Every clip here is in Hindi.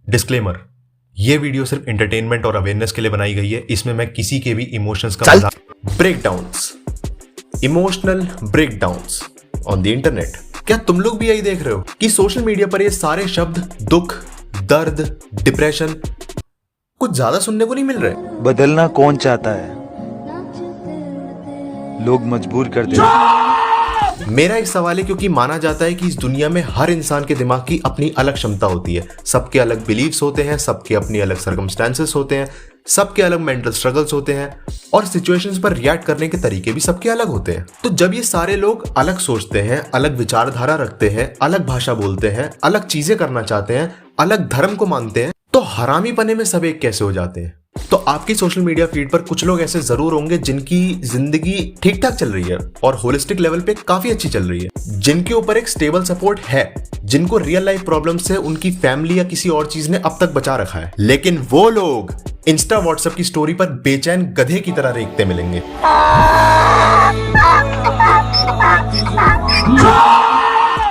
डिस्क्लेमर, ये वीडियो सिर्फ एंटरटेनमेंट और अवेयरनेस के लिए बनाई गई है। इसमें मैं किसी के भी इमोशंस का breakdowns, emotional breakdowns on the internet. क्या तुम लोग भी यही देख रहे हो कि सोशल मीडिया पर ये सारे शब्द दुख, दर्द, डिप्रेशन कुछ ज्यादा सुनने को नहीं मिल रहे? बदलना कौन चाहता है, लोग मजबूर कर देते हैं। मेरा एक सवाल है, क्योंकि माना जाता है कि इस दुनिया में हर इंसान के दिमाग की अपनी अलग क्षमता होती है। सबके अलग बिलीव्स होते हैं, सबके अपनी अलग सर्कमस्टेंसेस होते हैं, सबके अलग मेंटल स्ट्रगल्स होते हैं और सिचुएशंस पर रिएक्ट करने के तरीके भी सबके अलग होते हैं। तो जब ये सारे लोग अलग सोचते हैं, अलग विचारधारा रखते हैं, अलग भाषा बोलते हैं, अलग चीजें करना चाहते हैं, अलग धर्म को मानते हैं, तो हरामी पने में सब एक कैसे हो जाते हैं? तो आपकी सोशल मीडिया फीड पर कुछ लोग ऐसे जरूर होंगे जिनकी जिंदगी ठीक ठाक चल रही है और होलिस्टिक लेवल पे काफी अच्छी चल रही है, जिनके ऊपर एक स्टेबल सपोर्ट है, जिनको रियल लाइफ प्रॉब्लम से उनकी फैमिली या किसी और चीज ने अब तक बचा रखा है। लेकिन वो लोग इंस्टा व्हाट्सएप की स्टोरी पर बेचैन गधे की तरह रेंगते मिलेंगे,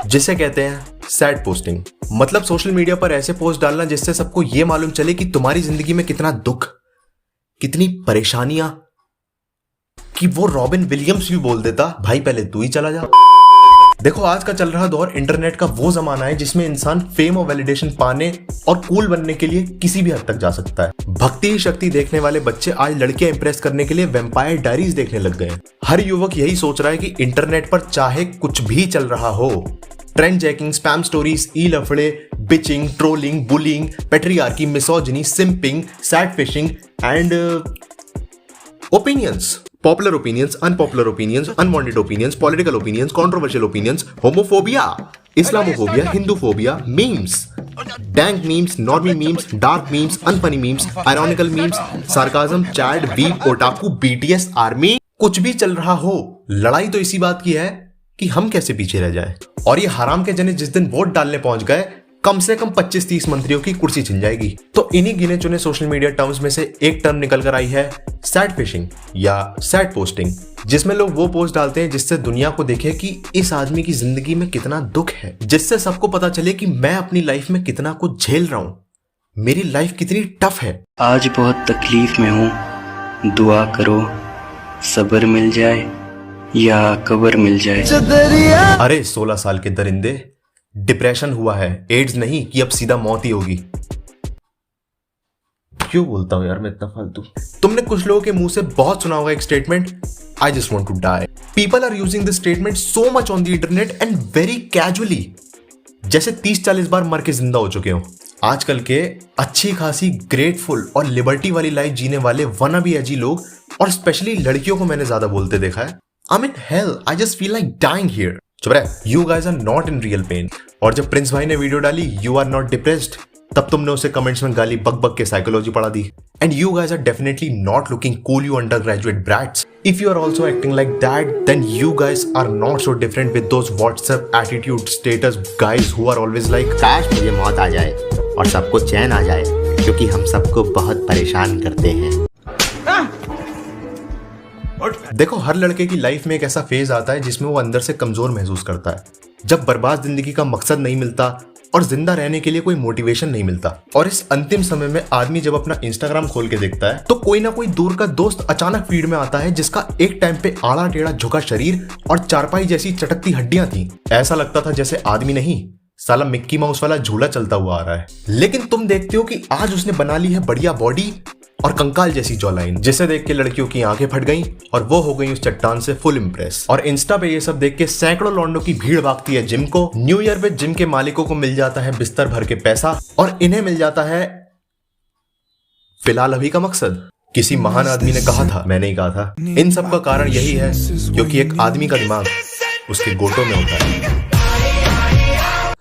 जिसे कहते हैं सैड पोस्टिंग। मतलब सोशल मीडिया पर ऐसे पोस्ट डालना जिससे सबको यह मालूम चले कि तुम्हारी जिंदगी में कितना दुख, कितनी परेशानियां, कि वो रॉबिन विलियम्स भी बोल देता, भाई पहले तू ही चला जा। देखो, आज का चल रहा दौर इंटरनेट का वो जमाना है जिसमें इंसान फेम और वैलिडेशन पाने और कूल बनने के लिए किसी भी हद तक जा सकता है। भक्ति ही शक्ति देखने वाले बच्चे आज लड़कियां इंप्रेस करने के लिए वैम्पायर डायरीज देखने लग गए हैं। हर युवक यही सोच रहा है कि इंटरनेट पर चाहे कुछ भी चल रहा हो, ट्रेंड जैकिंग, स्पैम स्टोरीज, ई लफड़े, bitching, trolling, bullying, patriarchy, misogyny, simping, sad fishing and opinions, popular opinions, unpopular opinions, unwanted opinions, political opinions, controversial opinions, homophobia, Islamophobia, Hinduphobia, memes, dank memes, normie memes, dark memes, unfunny memes, ironical memes, sarcasm, chat, beep, otaku, BTS, army, कुछ भी चल रहा हो, लड़ाई तो इसी बात की है कि हम कैसे पीछे रह जाए। और ये हराम के जने जिस दिन वोट डालने पहुंच गए, कम से कम 25-30 मंत्रियों की कुर्सी छिन जाएगी। तो इन्हीं गिने चुने सोशल मीडिया टर्म्स में से एक टर्म निकल कर आई है सैड फिशिंग या सैड पोस्टिंग, जिसमें लोग वो पोस्ट डालते हैं जिससे दुनिया को दिखे कि इस आदमी की जिंदगी में कितना दुख है, जिससे सबको पता चले कि मैं अपनी लाइफ में कितना कुछ झेल रहा हूं, मेरी लाइफ कितनी टफ है। आज बहुत तकलीफ में हूं, दुआ करो सब्र मिल जाए या कबर मिल जाए। अरे 16 साल के दरिंदे, डिप्रेशन हुआ है, एड्स नहीं कि अब सीधा मौत ही होगी। क्यों बोलता हूं यार मैं इतना फालतू? तुमने कुछ लोगों के मुंह से बहुत सुना होगा एक statement, I just want to die. People are using this statement so much on the internet and very casually, जैसे 30-40 बार मर के जिंदा हो चुके हो। आजकल के अच्छी खासी ग्रेटफुल और लिबर्टी वाली लाइफ जीने वाले वनाबी एजी लोग, और स्पेशली लड़कियों को मैंने ज्यादा बोलते देखा है, I'm in hell, I just feel like dying here. चुप रहे, you guys are not in real pain. और जब प्रिंस भाई ने वीडियो डाली you are not depressed, तब तुमने उसे कमेंट्स में गाली बक बक के साइकोलॉजी पढ़ा दी। And you guys are definitely not looking cool, you undergraduate brats. If you are also acting like that, then you guys are not so different with those WhatsApp attitude status guys who are always like, काश मुझे मौत आ जाए और सबको चैन आ जाए, क्योंकि हम सबको बहुत परेशान करते हैं। देखो, हर लड़के की लाइफ में एक ऐसा फेज आता है जिसमें वो अंदर से कमजोर महसूस करता है, जब बर्बाद जिंदगी का मकसद नहीं मिलता और जिंदा रहने के लिए कोई मोटिवेशन नहीं मिलता। और इस अंतिम समय में आदमी जब अपना इंस्टाग्राम खोल के देखता है तो कोई ना कोई दूर का दोस्त अचानक फीड में आता है जिसका एक टाइम पे आड़ा टेढ़ा झुका शरीर और चारपाई जैसी चटकती हड्डियां थी। ऐसा लगता था जैसे आदमी नहीं, साला मिक्की माउस वाला झूला चलता हुआ आ रहा है। लेकिन तुम देखते हो कि आज उसने बना ली है बढ़िया बॉडी और कंकाल जैसी जॉलाइन, जिसे देख के लड़कियों की आंखें फट गईं और वो हो गई उस चट्टान से फुल इंप्रेस। और इंस्टा पे ये सब देख के सैकड़ों लौंडों की भीड़ भागती है जिम को। न्यू ईयर पे जिम के मालिकों को मिल जाता है बिस्तर भर के पैसा और इन्हें मिल जाता है फिलहाल अभी का मकसद। किसी महान आदमी ने कहा था, मैंने ही कहा था, इन सब का कारण यही है क्योंकि एक आदमी का दिमाग उसके गोटों में होता है,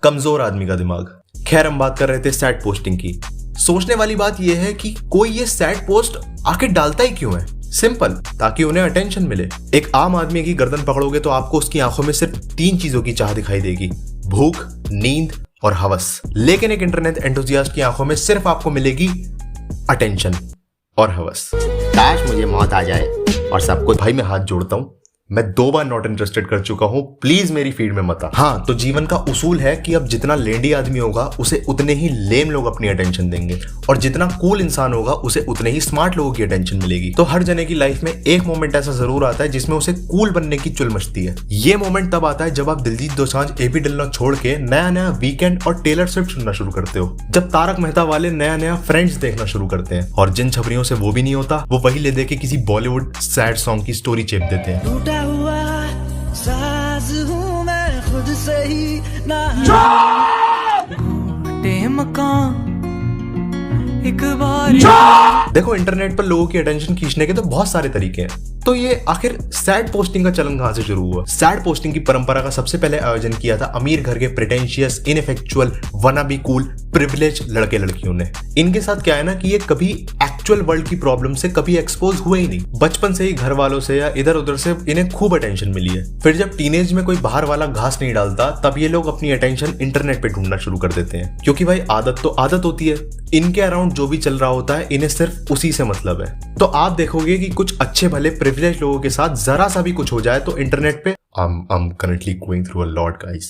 कमजोर आदमी का दिमाग। खैर, हम बात कर रहे थे सैड पोस्टिंग की। सोचने वाली बात यह है कि कोई ये सैड पोस्ट आके डालता ही क्यों है? सिंपल, ताकि उन्हें अटेंशन मिले। एक आम आदमी की गर्दन पकड़ोगे तो आपको उसकी आंखों में सिर्फ 3 चीजों की चाह दिखाई देगी, भूख, नींद और हवस। लेकिन एक इंटरनेट एंथुसियास्ट की आंखों में सिर्फ आपको मिलेगी अटेंशन और हवस। काश मुझे मौत आ जाए और सबको। भाई मैं हाथ जोड़ता हूं, मैं 2 बार नॉट इंटरेस्टेड कर चुका हूं, प्लीज मेरी फीड में मत आ। हाँ, तो जीवन का उसूल है कि अब जितना लेंडी आदमी होगा उसे उतने ही लेम लोग अपनी अटेंशन देंगे, और जितना कूल इंसान होगा उसे उतने ही स्मार्ट लोगों की अटेंशन मिलेगी। तो हर जने की लाइफ में एक मोमेंट ऐसा जरूर आता है जिसमें उसे कूल बनने की चुल मचती है। ये मोमेंट तब आता है जब आप दिलजीत दोसांझ, एपी ढिल्लों छोड़ के नया नया वीकेंड और टेलर स्विफ्ट सुनना शुरू करते हो, जब तारक मेहता वाले नया नया फ्रेंड्स देखना शुरू करते हैं, और जिन छपरियों से वो भी नहीं होता वो वही ले दे के किसी बॉलीवुड सैड सॉन्ग की स्टोरी चेप देते हैं। टूटा हुआ साज हूँ मैं खुद से ही ना मकान एक बार। देखो, इंटरनेट पर लोगों की अटेंशन खींचने के तो बहुत सारे तरीके हैं, तो ये आखिर सैड पोस्टिंग का चलन कहां से शुरू हुआ? सैड पोस्टिंग की परंपरा का सबसे पहले आयोजन किया था अमीर घर के प्रिटेंशियस, इनफेक्चुअल, वनाबी कूल, प्रिविलेज लड़के लड़कियों ने। इनके साथ क्या है ना कि ये कभी एक्चुअल वर्ल्ड की प्रॉब्लम से कभी एक्सपोज हुए ही नहीं। बचपन से ही घर वालों से या इधर उधर से इन्हें खूब अटेंशन मिली है। फिर जब टीनेज में कोई बाहर वाला घास नहीं डालता, तब ये लोग अपनी अटेंशन इंटरनेट पे ढूंढना शुरू कर देते हैं, क्योंकि भाई आदत तो आदत होती है। इनके अराउंड जो भी चल रहा होता है इन्हें सिर्फ उसी से मतलब है। तो आप देखोगे कि कुछ अच्छे भले प्रिविलेज लोगों के साथ जरा सा भी कुछ हो जाए तो इंटरनेट पे I'm currently going through a lot, guys.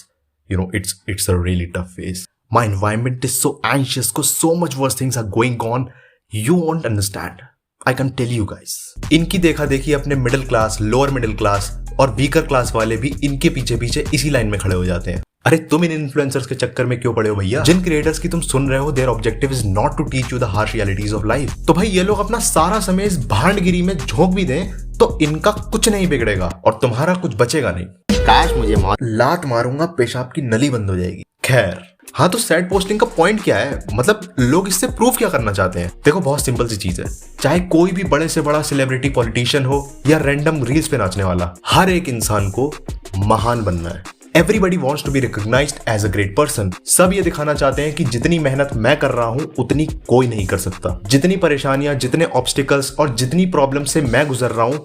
You know, it's a really tough phase. My environment is so anxious because so much worse things are going on. You won't understand. I can tell you guys. इनकी देखा देखी अपने middle class, lower middle class और वीकर क्लास वाले भी इनके पीछे पीछे इसी लाइन में खड़े हो जाते हैं। अरे तुम इन इन्फ्लुएंसर्स के चक्कर में क्यों पड़े हो भैया? जिन क्रिएटर्स की तुम सुन रहे हो, their objective is not to teach you the harsh realities of life. तो भाई ये लोग अपना सारा समय इस भांडगिरी में झोंक भी दें तो इनका कुछ नहीं बिगड़ेगा और तुम्हारा कुछ बचेगा नहीं। काश मुझे मौत। लात मारूंगा, पेशाब की नली बंद हो जाएगी। खैर, हाँ, तो सैड पोस्टिंग का पॉइंट क्या है? मतलब लोग इससे प्रूव क्या करना चाहते हैं? देखो, बहुत सिंपल सी चीज है। चाहे कोई भी बड़े से बड़ा सेलिब्रिटी पॉलिटिशियन हो या रैंडम रील्स पे नाचने वाला, हर एक इंसान को महान बनना है। Everybody wants to be recognized as a great person. सब ये दिखाना चाहते हैं कि जितनी मेहनत मैं कर रहा हूं उतनी कोई नहीं कर सकता। जितनी परेशानियां, जितने ऑब्स्टिकल्स और जितनी प्रॉब्लम से मैं गुजर रहा हूं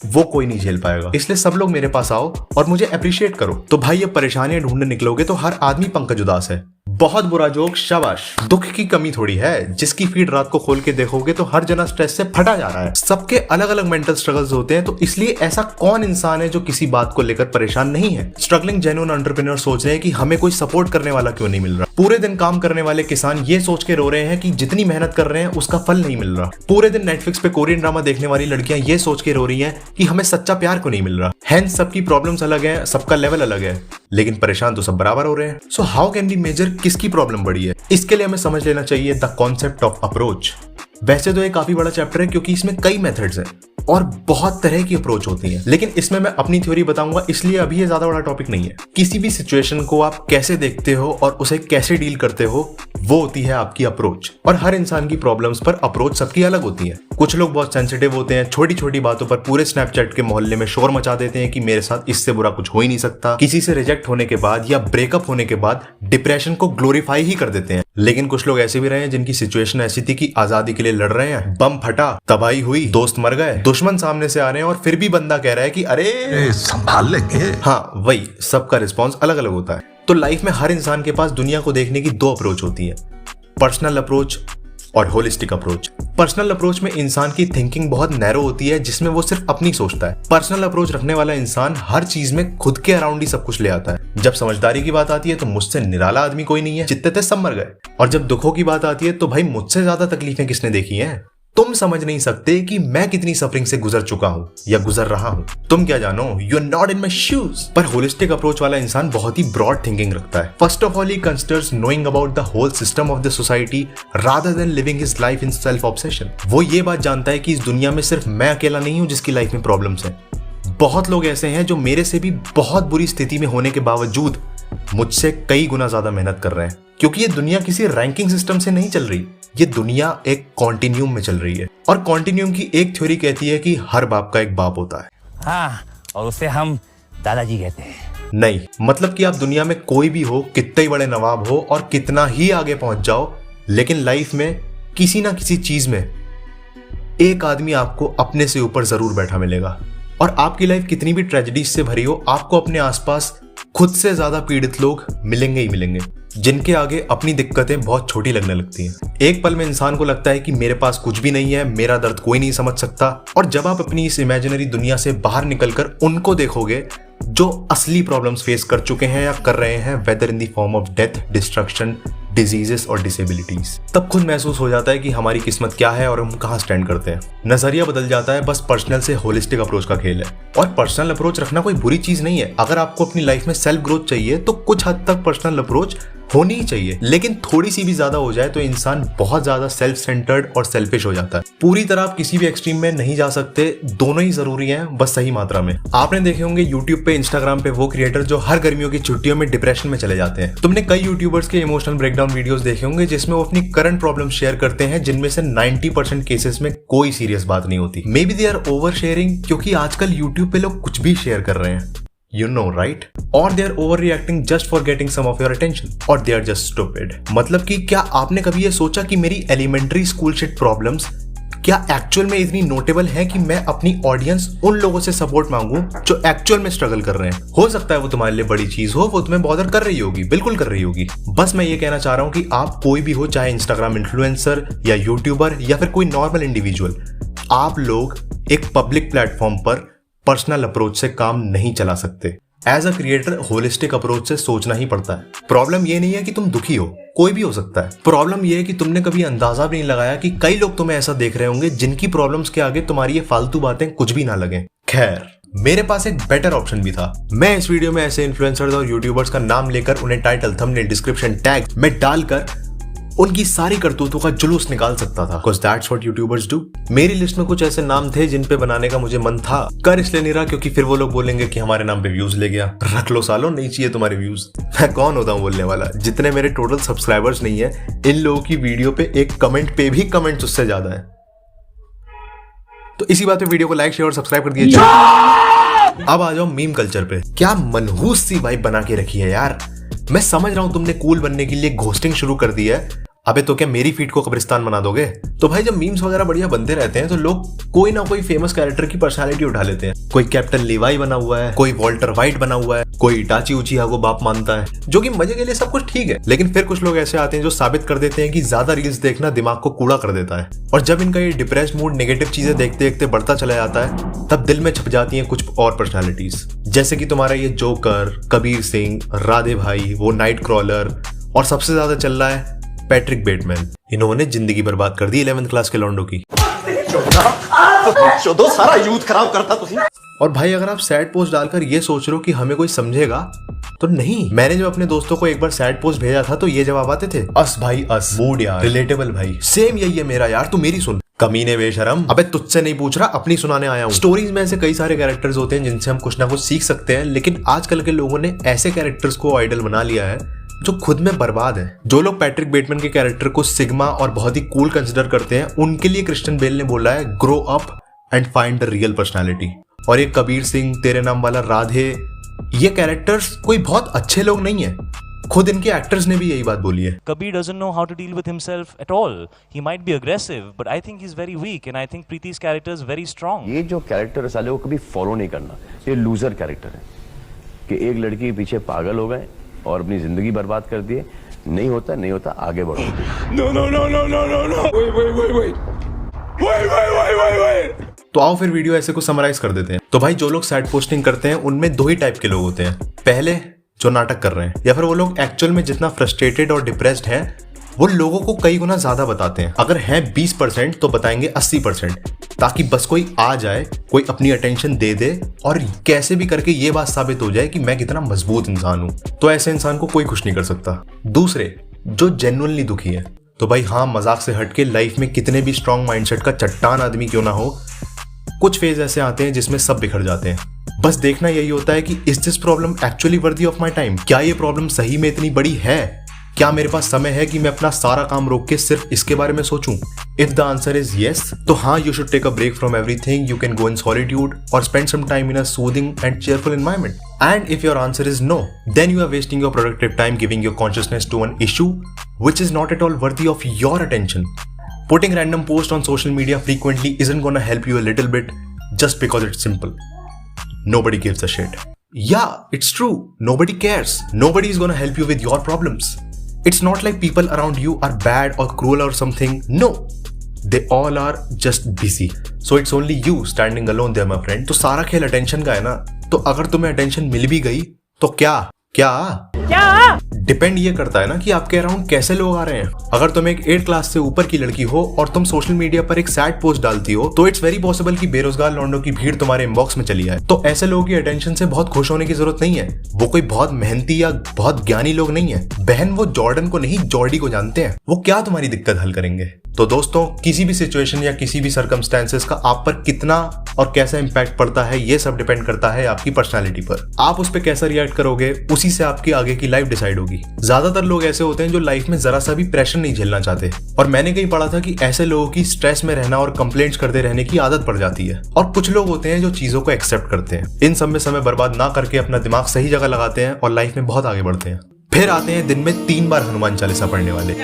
वो कोई नहीं झेल पाएगा। इसलिए सब लोग मेरे पास आओ और मुझे अप्रिशिएट करो। तो भाई, ये परेशानियां ढूंढने निकलोगे तो हर आदमी पंकज उदास है। बहुत बुरा जोक, शाबाश। दुख की कमी थोड़ी है। जिसकी फीड रात को खोल के देखोगे तो हर जना स्ट्रेस से फटा जा रहा है। सबके अलग अलग मेंटल स्ट्रगल्स होते हैं, तो इसलिए ऐसा कौन इंसान है जो किसी बात को लेकर परेशान नहीं है? स्ट्रगलिंग जेन्युइन एंटरप्रेन्योर सोच रहे हैं कि हमें कोई सपोर्ट करने वाला क्यों नहीं मिल रहा। पूरे दिन काम करने वाले किसान ये सोच के रो रहे हैं कि जितनी मेहनत कर रहे हैं उसका फल नहीं मिल रहा। पूरे दिन नेटफ्लिक्स पे कोरियन ड्रामा देखने वाली लड़कियां ये सोच के रो रही हैं कि हमें सच्चा प्यार क्यों नहीं मिल रहा। हेंस सबकी प्रॉब्लम्स अलग है, सबका लेवल अलग है, लेकिन परेशान तो सब बराबर हो रहे हैं। So how can we measure किसकी प्रॉब्लम बड़ी है? इसके लिए हमें समझ लेना चाहिए द कॉन्सेप्ट ऑफ अप्रोच। वैसे तो ये काफी बड़ा चैप्टर है क्योंकि इसमें कई मेथड्स हैं और बहुत तरह की अप्रोच होती है, लेकिन इसमें मैं अपनी थ्योरी बताऊंगा, इसलिए अभी ये ज्यादा बड़ा टॉपिक नहीं है। किसी भी सिचुएशन को आप कैसे देखते हो और उसे कैसे डील करते हो, वो होती है आपकी अप्रोच। और हर इंसान की प्रॉब्लम्स पर अप्रोच सबकी अलग होती है। कुछ लोग बहुत सेंसिटिव होते हैं, छोटी छोटी बातों पर पूरे स्नैपचैट के मोहल्ले में शोर मचा देते हैं कि मेरे साथ इससे बुरा कुछ हो ही नहीं सकता। किसी से रिजेक्ट होने के बाद या ब्रेकअप होने के बाद डिप्रेशन को ग्लोरीफाई ही कर देते हैं। लेकिन कुछ लोग ऐसे भी रहे हैं जिनकी सिचुएशन ऐसी थी कि आजादी के लिए लड़ रहे हैं, बम फटा, तबाही हुई, दोस्त मर गए, दुश्मन सामने से आ रहे हैं और फिर भी बंदा कह रहा है कि अरे संभाल लेंगे। हाँ, वही, सबका रिस्पॉन्स अलग अलग होता है। तो लाइफ में हर इंसान के पास दुनिया को देखने की 2 अप्रोच होती है, पर्सनल अप्रोच और होलिस्टिक अप्रोच। पर्सनल अप्रोच में इंसान की थिंकिंग बहुत नैरो होती है, जिसमें वो सिर्फ अपनी सोचता है। पर्सनल अप्रोच रखने वाला इंसान हर चीज में खुद के अराउंड ही सब कुछ ले आता है। जब समझदारी की बात आती है तो मुझसे निराला आदमी कोई नहीं है, जितने थे सब मर गए। और जब दुखों की बात आती है तो भाई मुझसे ज्यादा तकलीफें किसने देखी हैं? तुम समझ नहीं सकते कि मैं कितनी सफरिंग से गुजर चुका हूं या गुजर रहा हूं। तुम क्या जानो, you are not in my shoes. पर होलिस्टिक अप्रोच वाला इंसान बहुत ही ब्रॉड थिंकिंग रखता है। First of all, he considers knowing about the whole system of the society rather than living his life in self obsession. वो ये बात जानता है कि इस दुनिया में सिर्फ मैं अकेला नहीं हूं जिसकी लाइफ में प्रॉब्लम्स हैं। बहुत लोग ऐसे हैं जो मेरे से भी बहुत बुरी स्थिति में होने के बावजूद मुझसे कई गुना ज्यादा मेहनत कर रहे हैं, क्योंकि ये दुनिया किसी रैंकिंग सिस्टम से नहीं चल रही। ये दुनिया एक कॉन्टिन्यूम में चल रही है। और कॉन्टिन्यूम की एक थ्योरी कहती है कि हर बाप का एक बाप होता है। हाँ, और उसे हम दादाजी कहते हैं। नहीं, मतलब कि आप दुनिया में कोई भी हो, कितने ही बड़े नवाब हो और कितना ही आगे पहुंच जाओ, लेकिन लाइफ में किसी ना किसी चीज में एक आदमी आपको अपने से ऊपर जरूर बैठा मिलेगा। और आपकी लाइफ कितनी भी ट्रेजेडीज से भरी हो, आपको अपने आसपास खुद से ज्यादा पीड़ित लोग मिलेंगे ही मिलेंगे। जिनके आगे अपनी दिक्कतें बहुत छोटी लगने लगती हैं। एक पल में इंसान को लगता है कि मेरे पास कुछ भी नहीं है, मेरा दर्द कोई नहीं समझ सकता। और जब आप अपनी इस इमेजिनरी दुनिया से बाहर निकलकर उनको देखोगे जो असली प्रॉब्लम्स फेस कर चुके हैं या कर रहे हैं, whether in the form of death, destruction, diseases और डिसेबिलिटीज, तब खुद महसूस हो जाता है कि हमारी किस्मत क्या है और हम कहाँ स्टैंड करते हैं। नजरिया बदल जाता है। बस पर्सनल से होलिस्टिक अप्रोच का खेल है। और पर्सनल अप्रोच रखना कोई बुरी चीज नहीं है। अगर आपको अपनी लाइफ में सेल्फ ग्रोथ चाहिए तो कुछ हद तक पर्सनल अप्रोच होनी ही चाहिए, लेकिन थोड़ी सी भी ज्यादा हो जाए तो इंसान बहुत ज्यादा सेल्फ सेंटर्ड और सेल्फिश हो जाता है। पूरी तरह आप किसी भी एक्सट्रीम में नहीं जा सकते, दोनों ही जरूरी हैं, बस सही मात्रा में। आपने देखे होंगे यूट्यूब पे, इंस्टाग्राम पे वो क्रिएटर जो हर गर्मियों की छुट्टियों में डिप्रेशन में चले जाते हैं। तुमने कई यूट्यूबर्स के इमोशनल ब्रेकडाउन वीडियोस देखे होंगे जिसमें वो अपनी करंट प्रॉब्लम शेयर करते हैं, जिनमें से 90% केसेस में कोई सीरियस बात नहीं होती। Maybe they are oversharing, क्योंकि आजकल यूट्यूब पे लोग कुछ भी शेयर कर रहे हैं, you know, right? Or they are overreacting just for getting some of your attention, or they are just stupid. मतलब कि क्या आपने कभी ये सोचा कि मेरी एलिमेंट्री स्कूल शिट प्रॉब्लम्स क्या एक्चुअल में इतनी नोटेबल है कि मैं अपनी ऑडियंस उन लोगों से सपोर्ट मांगू जो एक्चुअल में स्ट्रगल कर रहे हैं? हो सकता है वो तुम्हारे लिए बड़ी चीज हो, वो तुम्हें बॉदर कर रही होगी, बिल्कुल कर रही होगी। बस मैं ये कहना चाह रहा हूँ कि आप कोई भी हो, चाहे इंस्टाग्राम इन्फ्लुएंसर या यूट्यूबर या फिर कोई नॉर्मल इंडिविजुअल, आप लोग एक पब्लिक प्लेटफॉर्म पर पर्सनल अप्रोच से काम नहीं चला सकते। As a creator holistic approach से सोचना ही पड़ता है। प्रॉब्लम ये नहीं है कि तुम दुखी हो, कोई भी हो सकता है। प्रॉब्लम ये है कि तुमने कभी अंदाजा भी नहीं लगाया कि कई लोग तुम्हें ऐसा देख रहे होंगे जिनकी प्रॉब्लम्स के आगे तुम्हारी ये फालतू बातें कुछ भी ना लगे। खैर, मेरे पास एक बेटर ऑप्शन भी था। मैं इस वीडियो में ऐसे इन्फ्लुएंसर्स और यूट्यूबर्स का नाम लेकर उन्हें टाइटल, थंबनेल, डिस्क्रिप्शन, टैग में डालकर उनकी सारी करतूतों का जुलूस निकाल सकता था। Because that's what YouTubers do। मेरी लिस्ट में कुछ ऐसे नाम थे जिन पे बनाने का मुझे मन था, कर इसलिए नहीं रहा क्योंकि फिर वो लोग बोलेंगे कि हमारे नाम पे व्यूज ले गया। रख लो सालों, नहीं चाहिए तुम्हारे व्यूज। मैं कौन होता हूँ बोलने वाला? जितने मेरे टोटल सब्सक्राइबर्स नहीं है, इन लोगों की वीडियो पे एक कमेंट पे भी कमेंट्स उससे ज्यादा है। तो इसी बात पे वीडियो को लाइक, शेयर और सब्सक्राइब कर दिए। अब आ जाओ मीम कल्चर पे। क्या मनहूस सी वाइब बना के रखी है यार। मैं समझ रहा हूं तुमने कूल बनने के लिए घोस्टिंग शुरू कर दी है। अबे तो क्या मेरी फीड को कब्रिस्तान बना दोगे? तो भाई जब मीम्स वगैरह बढ़िया बनते रहते हैं तो लोग कोई ना कोई फेमस कैरेक्टर की पर्सनालिटी उठा लेते हैं। कोई कैप्टन लीवाई बना हुआ है, कोई वॉल्टर वाइट बना हुआ है, कोई इटाची उचिहा को बाप मानता है, जो कि मजे के लिए सब कुछ ठीक है। लेकिन फिर कुछ लोग ऐसे आते हैं जो साबित कर देते हैं कि ज्यादा रील्स देखना दिमाग को कूड़ा कर देता है। और जब इनका ये डिप्रेस्ड मूड नेगेटिव चीजें देखते देखते बढ़ता चला जाता है, तब दिल में छप जाती हैं कुछ और पर्सनालिटीज, जैसे कि तुम्हारा ये जोकर, कबीर सिंह, राधे भाई, वो नाइट क्रॉलर, और सबसे ज्यादा चल रहा है पैट्रिक बेटमैन। इन्होंने जिंदगी बर्बाद कर दी 11th क्लास के लौंडों की। सारा यूथ खराब करता तुम। और भाई अगर आप सैड पोस्ट डालकर ये सोच रहे हो कि हमें कोई समझेगा, तो नहीं। मैंने जब अपने दोस्तों को एक बार सैड पोस्ट भेजा था तो ये जवाब आते थे, अस भाई अस, मूड यार, रिलेटेबल भाई, सेम यही है मेरा यार, तू मेरी सुन। कमीने बेशरम, अबे तुझसे नहीं पूछ रहा, अपनी सुनाने आया हूँ। स्टोरीज में ऐसे कई सारे कैरेक्टर्स होते हैं जिनसे हम कुछ ना कुछ सीख सकते हैं, लेकिन आजकल के लोगों ने ऐसे कैरेक्टर्स को आइडल बना लिया है जो खुद में बर्बाद है। जो लोग पैट्रिक बेटमैन के कैरेक्टर को सिग्मा और बहुत ही कूल कंसिडर करते हैं, उनके लिए क्रिश्चियन बेल ने बोला है, grow up and find the real personality. और ये कबीर सिंह, तेरे नाम वाला, राधे, ये कैरेक्टर्स कोई बहुत अच्छे लोग नहीं है। खुद इनके एक्टर्स ने भी यही बात बोली है। Kabir doesn't know how to deal with himself at all. He might be aggressive, but I think he's very weak, and I think Preeti's character is very strong. ये जो कैरेक्टर है साले, वो कभी फॉलो नहीं करना। ये लूजर कैरेक्टर है कि एक लड़की के पीछे पागल हो गए और अपनी जिंदगी बर्बाद कर दिए। नहीं होता, नहीं होता, आगे बढ़ो। No, no, no, no, no, no, no. Wait. तो आओ फिर वीडियो ऐसे को समराइज कर देते हैं। तो भाई जो लोग सैड पोस्टिंग करते हैं उनमें दो ही टाइप के लोग होते हैं। पहले जो नाटक कर रहे हैं, या फिर वो लोग एक्चुअल में जितना फ्रस्ट्रेटेड और डिप्रेस्ड हैं वो लोगों को कई गुना ज्यादा बताते हैं। अगर है 20% तो बताएंगे 80%, ताकि बस कोई आ जाए, कोई अपनी अटेंशन दे दे और कैसे भी करके ये बात साबित हो जाए कि मैं कितना मजबूत इंसान हूं। तो ऐसे इंसान को कोई कुछ नहीं कर सकता। दूसरे जो जेन्युइनली दुखी है, तो भाई हाँ, मजाक से हटके लाइफ में कितने भी स्ट्रॉन्ग माइंडसेट का चट्टान आदमी क्यों ना हो, कुछ फेज ऐसे आते हैं जिसमें सब बिखर जाते हैं। बस देखना यही होता है कि is this problem actually worthy of my time? क्या ये प्रॉब्लम सही में इतनी बड़ी है? क्या मेरे पास समय है कि मैं अपना सारा काम रोक के सिर्फ इसके बारे में सोचूं? If the answer is yes, तो हाँ, you should take a break from everything. You can go in solitude और spend some time in a soothing and cheerful environment. And if your answer is no, then you are wasting your productive time giving your consciousness to an issue which is not at all worthy of your attention. Putting random posts on social media frequently isn't gonna help you a little bit just because it's simple. Nobody gives a shit. Yeah, it's true. Nobody cares. Nobody is gonna help you with your problems. It's not like people around you are bad or cruel or something. No. They all are just busy. So it's only you standing alone there, my friend. तो सारा खेल attention का है ना, तो अगर तुम्हें attention मिल भी गई तो क्या डिपेंड ये करता है ना कि आपके अराउंड कैसे लोग आ रहे हैं। अगर तुम एक 8th क्लास से ऊपर की लड़की हो और तुम सोशल मीडिया पर एक सैड पोस्ट डालती हो तो इट्स वेरी पॉसिबल कि बेरोजगार लौंडों की भीड़ तुम्हारे इनबॉक्स में चली आए। तो ऐसे लोगों की अटेंशन से बहुत खुश होने की जरूरत नहीं है। वो कोई बहुत मेहनती या बहुत ज्ञानी लोग नहीं है। बहन, वो जॉर्डन को नहीं जॉर्डी को जानते हैं। वो क्या तुम्हारी दिक्कत हल करेंगे? तो दोस्तों, किसी भी सिचुएशन या किसी भी सर्कमस्टेंसेस का आप पर कितना और कैसा इंपैक्ट पड़ता है, ये सब डिपेंड करता है आपकी पर्सनालिटी पर। आप उस पर कैसा रिएक्ट करोगे, उसी से आपकी आगे की लाइफ डिसाइड होगी। ज्यादातर लोग ऐसे होते हैं जो लाइफ में जरा सा भी प्रेशर नहीं झेलना चाहते, और मैंने कहीं पढ़ा था कि ऐसे लोगों की स्ट्रेस में रहना और कंप्लेंट्स करते रहने की आदत पड़ जाती है। और कुछ लोग होते हैं जो चीजों को एक्सेप्ट करते हैं, इन सब में समय बर्बाद ना करके अपना दिमाग सही जगह लगाते हैं और लाइफ में बहुत आगे बढ़ते हैं। फिर आते हैं दिन में 3 बार हनुमान चालीसा पढ़ने वाले।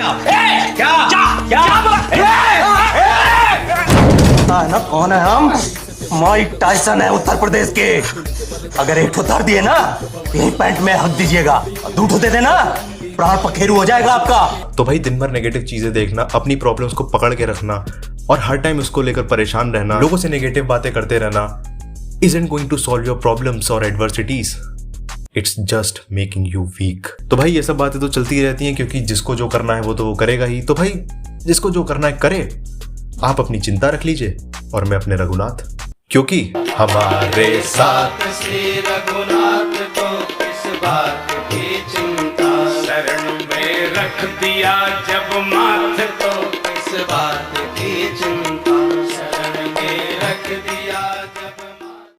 ना कौन है हम? माइक टाइसन है उत्तर प्रदेश के। अगर एक उतार दिए ना, यही पैंट में हक दीजिएगा, दूठो दे देना, प्राण पखेरु हो जाएगा आपका। तो भाई, दिन भर नेगेटिव चीजें देखना, अपनी प्रॉब्लम्स को पकड़ के रखना और हर टाइम उसको लेकर परेशान रहना, लोगों से नेगेटिव बातें करते रहना isn't going to solve your problems or adversities. It's just making you weak. तो भाई, ये सब बातें तो चलती रहती हैं, क्योंकि जिसको जो करना है वो तो वो करेगा ही। तो भाई, जिसको जो करना है करे। आप अपनी चिंता रख लीजिए और मैं अपने रघुनाथ, क्योंकि हमारे साथ श्री रघुनाथ को किस बात की चिंता, शरण में रख दिया जब माथ